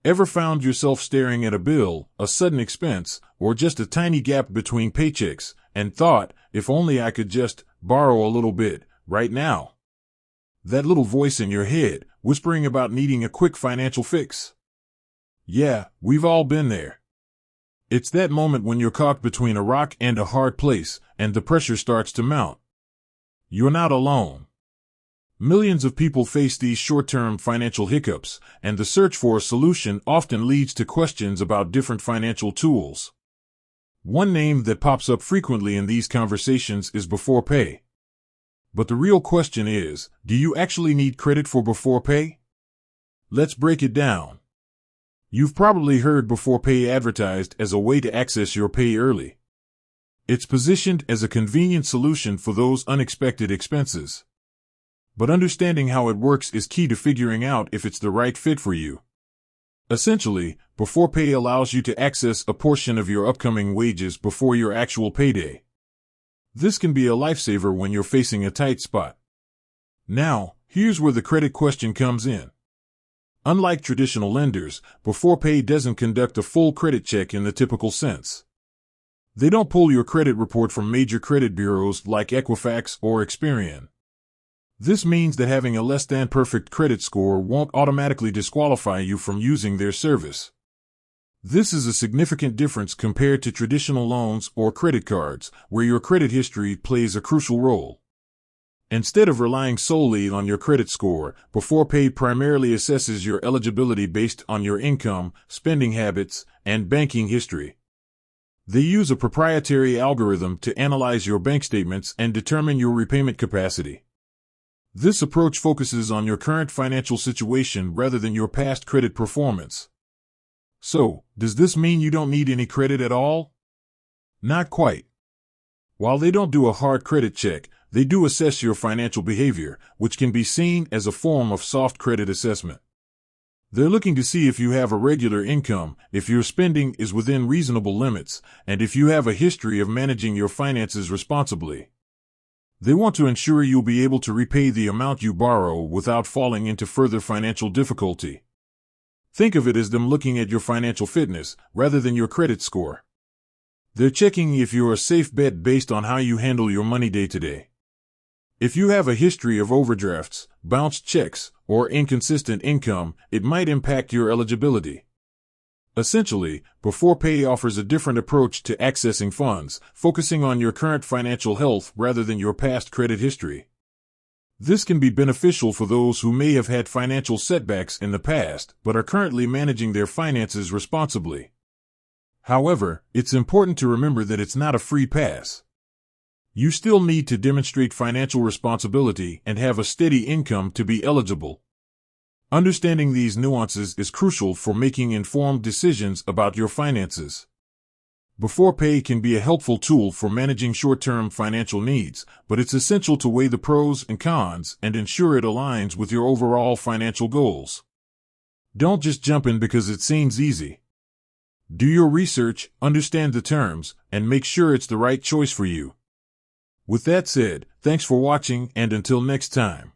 Ever found yourself staring at a bill, a sudden expense, or just a tiny gap between paychecks, and thought, if only I could just borrow a little bit right now? That little voice in your head, whispering about needing a quick financial fix. Yeah, we've all been there. It's that moment when you're caught between a rock and a hard place, and the pressure starts to mount. You're not alone. Millions of people face these short-term financial hiccups, and the search for a solution often leads to questions about different financial tools. One name that pops up frequently in these conversations is Beforepay. But the real question is, do you actually need credit for Beforepay? Let's break it down. You've probably heard Beforepay advertised as a way to access your pay early. It's positioned as a convenient solution for those unexpected expenses. But understanding how it works is key to figuring out if it's the right fit for you. Essentially, Beforepay allows you to access a portion of your upcoming wages before your actual payday. This can be a lifesaver when you're facing a tight spot. Now, here's where the credit question comes in. Unlike traditional lenders, Beforepay doesn't conduct a full credit check in the typical sense. They don't pull your credit report from major credit bureaus like Equifax or Experian. This means that having a less-than-perfect credit score won't automatically disqualify you from using their service. This is a significant difference compared to traditional loans or credit cards, where your credit history plays a crucial role. Instead of relying solely on your credit score, Beforepay primarily assesses your eligibility based on your income, spending habits, and banking history. They use a proprietary algorithm to analyze your bank statements and determine your repayment capacity. This approach focuses on your current financial situation rather than your past credit performance. So, does this mean you don't need any credit at all? Not quite. While they don't do a hard credit check, they do assess your financial behavior, which can be seen as a form of soft credit assessment. They're looking to see if you have a regular income, if your spending is within reasonable limits, and if you have a history of managing your finances responsibly. They want to ensure you'll be able to repay the amount you borrow without falling into further financial difficulty. Think of it as them looking at your financial fitness, rather than your credit score. They're checking if you're a safe bet based on how you handle your money day to day. If you have a history of overdrafts, bounced checks, or inconsistent income, it might impact your eligibility. Essentially, Beforepay offers a different approach to accessing funds, focusing on your current financial health rather than your past credit history. This can be beneficial for those who may have had financial setbacks in the past, but are currently managing their finances responsibly. However, it's important to remember that it's not a free pass. You still need to demonstrate financial responsibility and have a steady income to be eligible. Understanding these nuances is crucial for making informed decisions about your finances. Beforepay can be a helpful tool for managing short-term financial needs, but it's essential to weigh the pros and cons and ensure it aligns with your overall financial goals. Don't just jump in because it seems easy. Do your research, understand the terms, and make sure it's the right choice for you. With that said, thanks for watching, and until next time.